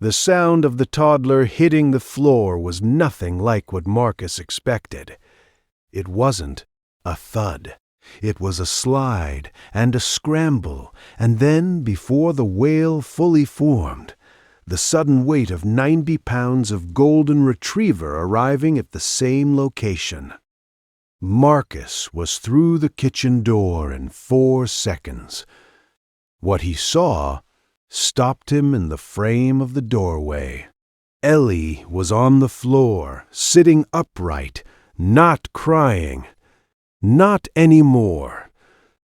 The sound of the toddler hitting the floor was nothing like what Marcus expected. It wasn't a thud. It was a slide and a scramble, and then, before the wail fully formed, the sudden weight of 90 pounds of golden retriever arriving at the same location. Marcus was through the kitchen door in 4 seconds. What he saw stopped him in the frame of the doorway. Ellie was on the floor, sitting upright, not crying. Not anymore.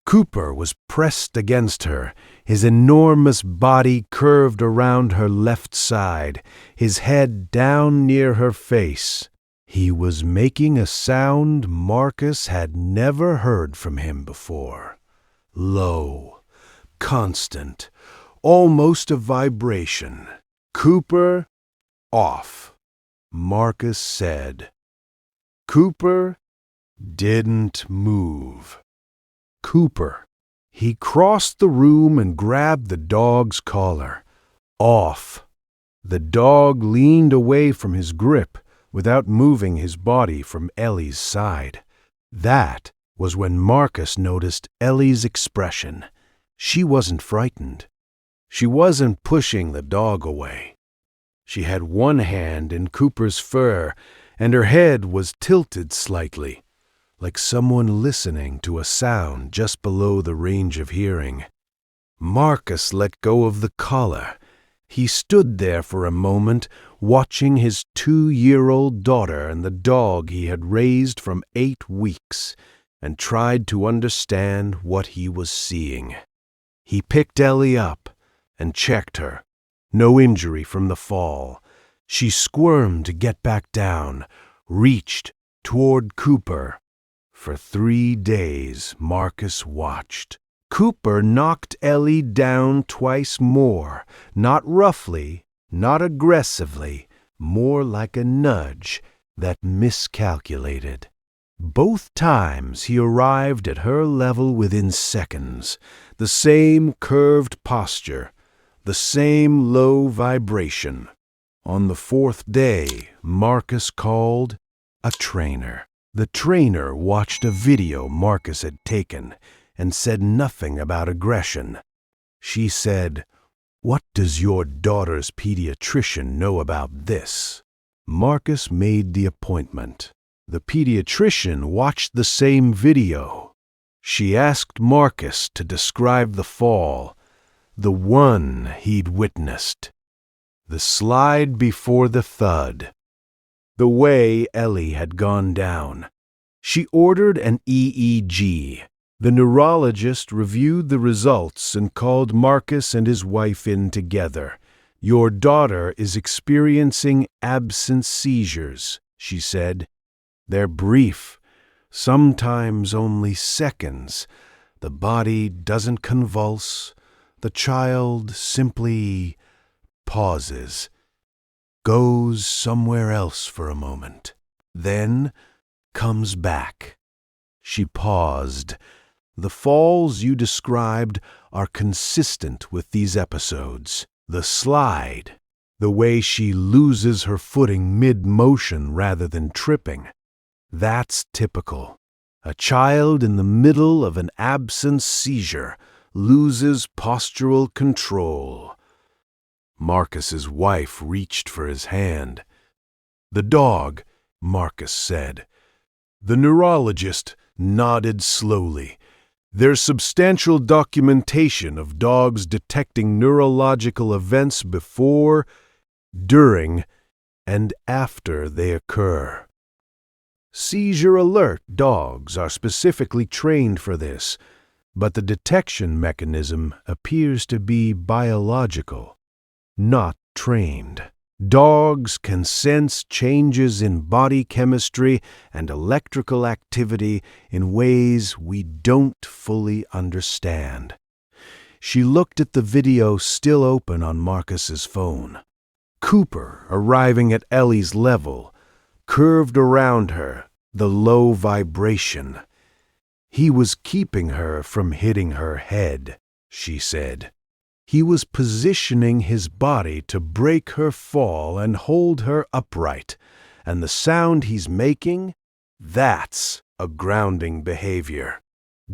Cooper was pressed against her, his enormous body curved around her left side, his head down near her face. He was making a sound Marcus had never heard from him before. Low, constant, almost a vibration. "Cooper, off," Marcus said. Cooper didn't move. Cooper. He crossed the room and grabbed the dog's collar. Off. The dog leaned away from his grip without moving his body from Ellie's side. That was when Marcus noticed Ellie's expression. She wasn't frightened. She wasn't pushing the dog away. She had one hand in Cooper's fur, and her head was tilted slightly, like someone listening to a sound just below the range of hearing. Marcus let go of the collar. He stood there for a moment, watching his 2-year-old daughter and the dog he had raised from 8 weeks, and tried to understand what he was seeing. He picked Ellie up and checked her. No injury from the fall. She squirmed to get back down, reached toward Cooper. For 3 days, Marcus watched. Cooper knocked Ellie down twice more, not roughly, not aggressively, more like a nudge that miscalculated. Both times he arrived at her level within seconds, the same curved posture, the same low vibration. On the 4th day, Marcus called a trainer. The trainer watched a video Marcus had taken and said nothing about aggression. She said, "What does your daughter's pediatrician know about this?" Marcus made the appointment. The pediatrician watched the same video. She asked Marcus to describe the fall, the one he'd witnessed. The slide before the thud. The way Ellie had gone down. She ordered an EEG. The neurologist reviewed the results and called Marcus and his wife in together. "Your daughter is experiencing absence seizures," she said. "They're brief, sometimes only seconds. The body doesn't convulse. The child simply pauses, goes somewhere else for a moment, then comes back." She paused. "The falls you described are consistent with these episodes. The slide, the way she loses her footing mid-motion rather than tripping, that's typical. A child in the middle of an absence seizure loses postural control." Marcus's wife reached for his hand. "The dog," Marcus said. The neurologist nodded slowly. "There's substantial documentation of dogs detecting neurological events before, during, and after they occur. Seizure-alert dogs are specifically trained for this, but the detection mechanism appears to be biological, not trained. Dogs can sense changes in body chemistry and electrical activity in ways we don't fully understand." She looked at the video still open on Marcus's phone. Cooper, arriving at Ellie's level, curved around her, the low vibration. "He was keeping her from hitting her head," she said. He was positioning his body to break her fall and hold her upright. And the sound he's making, that's a grounding behavior.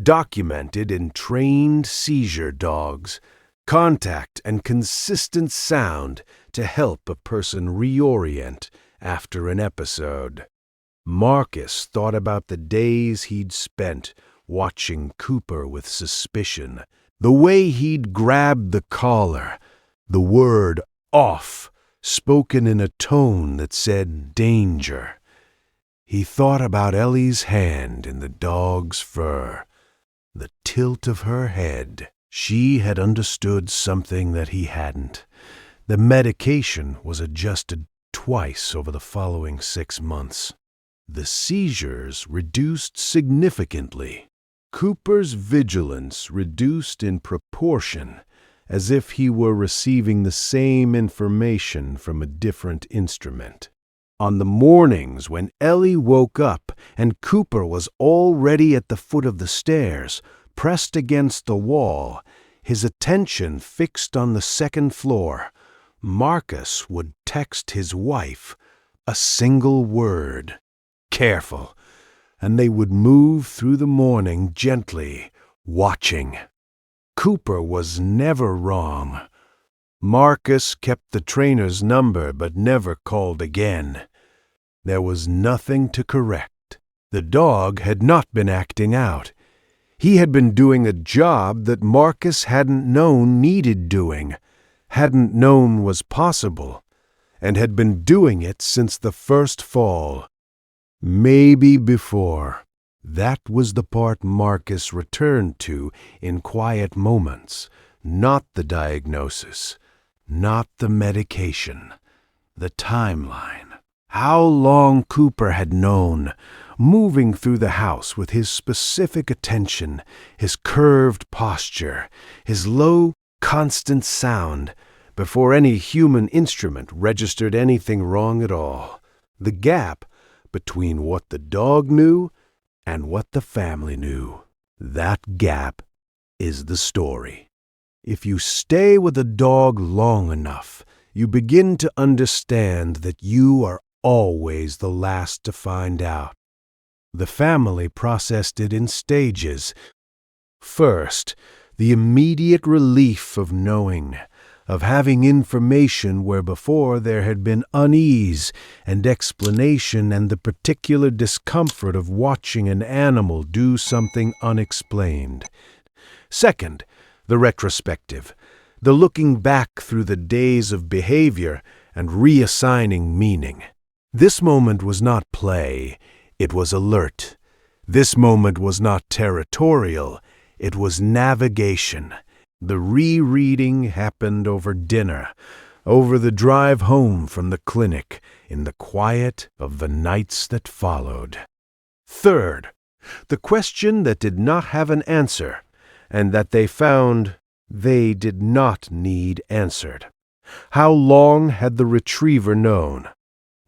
Documented in trained seizure dogs. Contact and consistent sound to help a person reorient after an episode. Marcus thought about the days he'd spent watching Cooper with suspicion. The way he'd grabbed the collar, the word off, spoken in a tone that said danger. He thought about Ellie's hand in the dog's fur, the tilt of her head. She had understood something that he hadn't. The medication was adjusted twice over the following 6 months. The seizures reduced significantly. Cooper's vigilance reduced in proportion, as if he were receiving the same information from a different instrument. On the mornings when Ellie woke up and Cooper was already at the foot of the stairs, pressed against the wall, his attention fixed on the second floor, Marcus would text his wife a single word, "Careful," and they would move through the morning gently, watching. Cooper was never wrong. Marcus kept the trainer's number but never called again. There was nothing to correct. The dog had not been acting out. He had been doing a job that Marcus hadn't known needed doing, hadn't known was possible, and had been doing it since the first fall. Maybe before. That was the part Marcus returned to in quiet moments, not the diagnosis, not the medication, the timeline. How long Cooper had known, moving through the house with his specific attention, his curved posture, his low, constant sound, before any human instrument registered anything wrong at all. The gap between what the dog knew and what the family knew. That gap is the story. If you stay with a dog long enough, you begin to understand that you are always the last to find out. The family processed it in stages. First, the immediate relief of knowing, of having information where before there had been unease and explanation and the particular discomfort of watching an animal do something unexplained. Second, the retrospective, the looking back through the days of behavior and reassigning meaning. This moment was not play, it was alert. This moment was not territorial, it was navigation. The rereading happened over dinner, over the drive home from the clinic, in the quiet of the nights that followed. Third, the question that did not have an answer, and that they found they did not need answered. How long had the retriever known?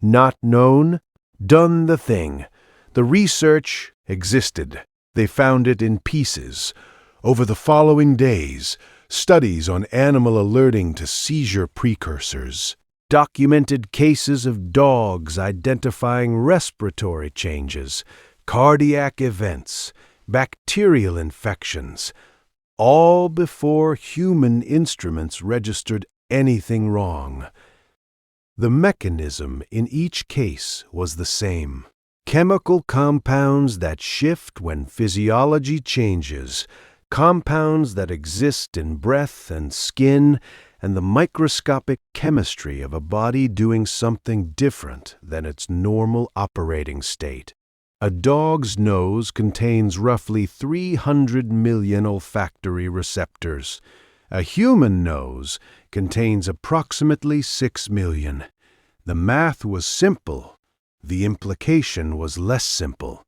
Not known? Done the thing. The research existed. They found it in pieces. Over the following days, studies on animal alerting to seizure precursors, documented cases of dogs identifying respiratory changes, cardiac events, bacterial infections, all before human instruments registered anything wrong. The mechanism in each case was the same. Chemical compounds that shift when physiology changes, compounds that exist in breath and skin, and the microscopic chemistry of a body doing something different than its normal operating state. A dog's nose contains roughly 300 million olfactory receptors. A human nose contains approximately 6 million. The math was simple. The implication was less simple.